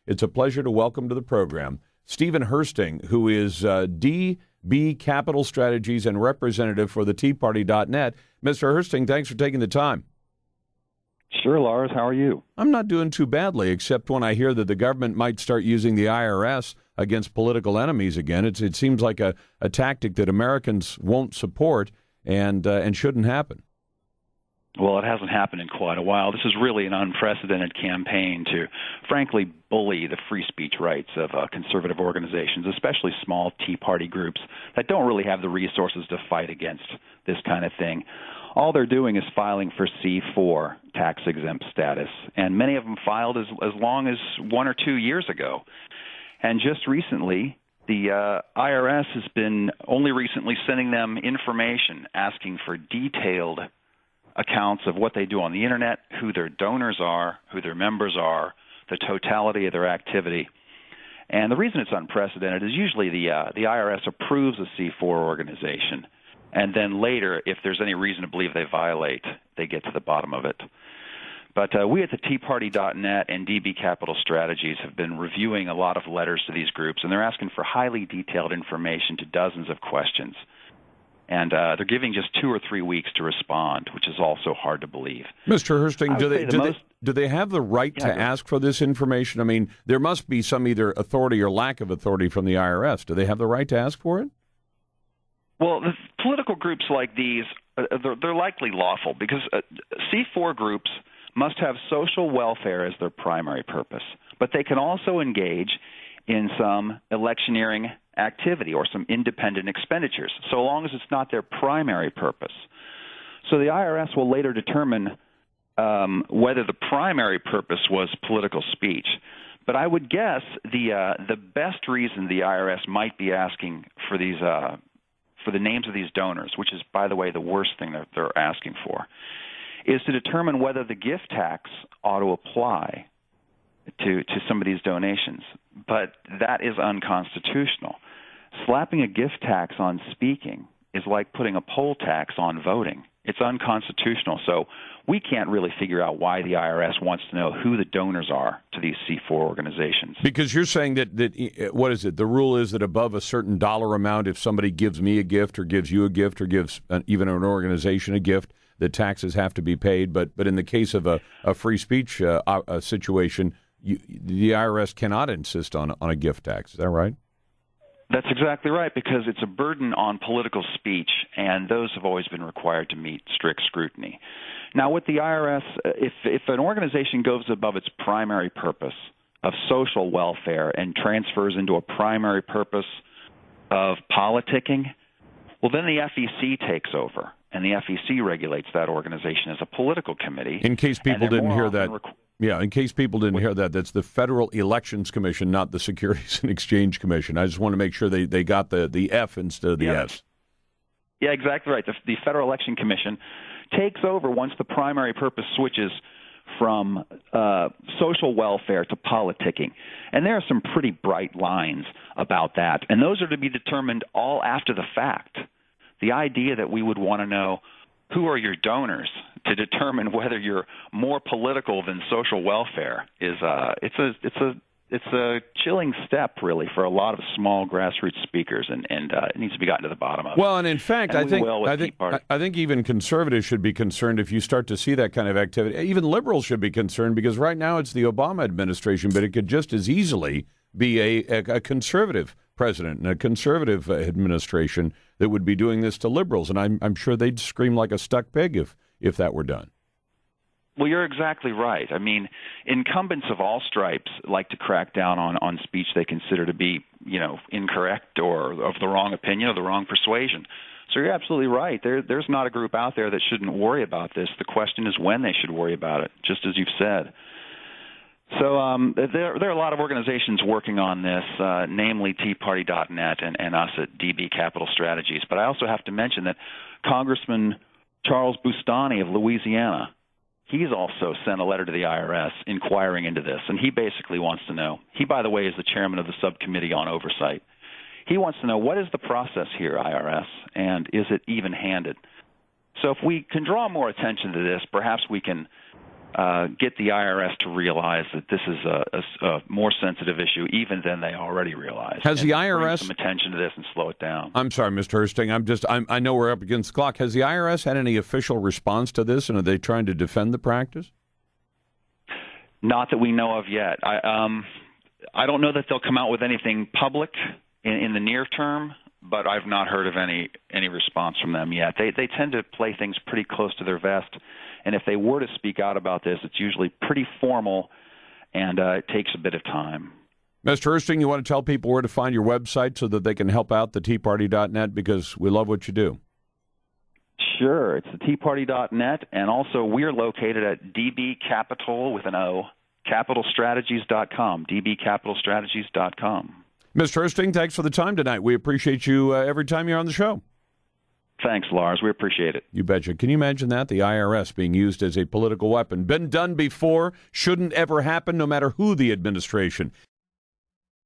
It's a pleasure to welcome to the program Stephen Hoersting, who is DB Capital Strategies and representative for the TeaParty.net. Mr. Hoersting, thanks for taking the time. Sure, Lars. How are you? I'm not doing too badly, except when I hear that the government might start using the IRS against political enemies again. It seems like a tactic that Americans won't support and shouldn't happen. Well, it hasn't happened in quite a while. This is really an unprecedented campaign to, frankly, bully the free speech rights of conservative organizations, especially small Tea Party groups that don't really have the resources to fight against this kind of thing. All they're doing is filing for C4 tax-exempt status, and many of them filed as long as 1 or 2 years ago. And just recently, the IRS has been only recently sending them information asking for detailed accounts of what they do on the Internet, who their donors are, who their members are, the totality of their activity. And the reason it's unprecedented is usually the IRS approves a C4 organization, and then later, if there's any reason to believe they violate, they get to the bottom of it. But we at the TeaParty.net and DB Capital Strategies have been reviewing a lot of letters to these groups, and they're asking for highly detailed information to dozens of questions. And they're giving just 2 or 3 weeks to respond, which is also hard to believe. Mr. Hoersting, do they have the right to ask for this information? I mean, there must be some either authority or lack of authority from the IRS. Do they have the right to ask for it? Well, the political groups like these, they're likely lawful because C4 groups must have social welfare as their primary purpose, but they can also engage in some electioneering activity or some independent expenditures, so long as it's not their primary purpose. So the IRS will later determine whether the primary purpose was political speech. But I would guess the best reason the IRS might be asking for these for the names of these donors, which is, by the way, the worst thing that they're asking for, is to determine whether the gift tax ought to apply to some of these donations. But that is unconstitutional. Slapping a gift tax on speaking is like putting a poll tax on voting. It's unconstitutional. So we can't really figure out why the IRS wants to know who the donors are to these C4 organizations. Because you're saying that what is it? The rule is that above a certain dollar amount, if somebody gives me a gift or gives you a gift or gives even an organization a gift, the taxes have to be paid. But in the case of a free speech situation, the IRS cannot insist on a gift tax. Is that right? That's exactly right, because it's a burden on political speech, and those have always been required to meet strict scrutiny. Now, with the IRS, if an organization goes above its primary purpose of social welfare and transfers into a primary purpose of politicking, well, then the FEC takes over, and the FEC regulates that organization as a political committee. In case people didn't hear that. In case people didn't hear that, that's the Federal Elections Commission, not the Securities and Exchange Commission. I just want to make sure they got the F instead of the S. Yeah, exactly right. The Federal Election Commission takes over once the primary purpose switches from social welfare to politicking. And there are some pretty bright lines about that, and those are to be determined all after the fact. The idea that we would want to know who are your donors to determine whether you're more political than social welfare is it's a chilling step, really, for a lot of small grassroots speakers, and it needs to be gotten to the bottom of. Well, and in fact, I think even conservatives should be concerned if you start to see that kind of activity. Even liberals should be concerned, because right now it's the Obama administration, but it could just as easily be a conservative president and a conservative administration that would be doing this to liberals, and I'm sure they'd scream like a stuck pig if that were done. Well, you're exactly right. I mean, incumbents of all stripes like to crack down on speech they consider to be, incorrect or of the wrong opinion or the wrong persuasion. So you're absolutely right. There's not a group out there that shouldn't worry about this. The question is when they should worry about it, just as you've said. So there are a lot of organizations working on this, namely TeaParty.net and us at DB Capital Strategies. But I also have to mention that Congressman Charles Boustany of Louisiana, he's also sent a letter to the IRS inquiring into this, and he basically wants to know. He, by the way, is the chairman of the subcommittee on oversight. He wants to know, what is the process here, IRS, and is it even-handed? So if we can draw more attention to this, perhaps we can get the IRS to realize that this is a more sensitive issue even than they already realize. Has the IRS bring some attention to this and slow it down? I'm sorry, Mr. Hoersting. I know we're up against the clock. Has the IRS had any official response to this, and are they trying to defend the practice? Not that we know of yet. I don't know that they'll come out with anything public in the near term, but I've not heard of any response from them yet. They tend to play things pretty close to their vest, and if they were to speak out about this, it's usually pretty formal, and it takes a bit of time. Mr. Hoersting, you want to tell people where to find your website so that they can help out the teaparty.net, because we love what you do. Sure. It's the teaparty.net, and also we're located at DB Capital with an O, capitalstrategies.com, dbcapitalstrategies.com. Mr. Hoersting, thanks for the time tonight. We appreciate you every time you're on the show. Thanks, Lars. We appreciate it. You betcha. Can you imagine that? The IRS being used as a political weapon. Been done before, shouldn't ever happen, no matter who the administration.